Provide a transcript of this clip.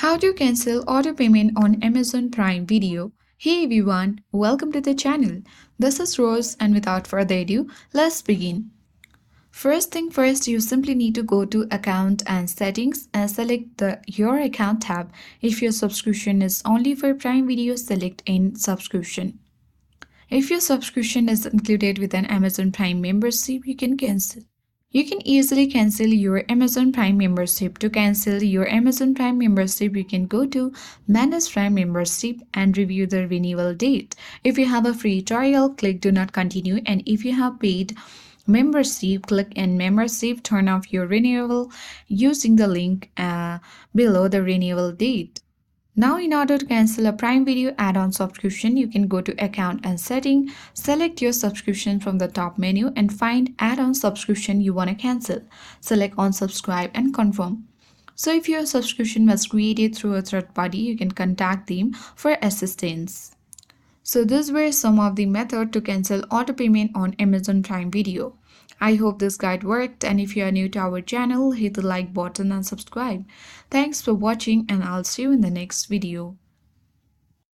How to cancel auto payment on Amazon Prime Video. Hey everyone, welcome to the channel. This is Rose and without further ado, let's begin. First thing first, you simply need to go to account and settings and select the your account tab. If your subscription is only for Prime Video, select in subscription. If your subscription is included with an Amazon Prime membership, you can cancel. You can easily cancel your Amazon Prime membership. To cancel your Amazon Prime membership, you can go to Manage Prime Membership and review the renewal date. If you have a free trial, click Do Not Continue, and if you have paid membership, click in Membership, turn off your renewal using the link below the renewal date. Now, in order to cancel a Prime Video add-on subscription, you can go to Account and Setting, select your subscription from the top menu and find add-on subscription you want to cancel. Select Unsubscribe and confirm. So if your subscription was created through a third party, you can contact them for assistance. So these were some of the methods to cancel auto payment on Amazon Prime Video. I hope this guide worked, and if you are new to our channel, hit the like button and subscribe. Thanks for watching, and I'll see you in the next video.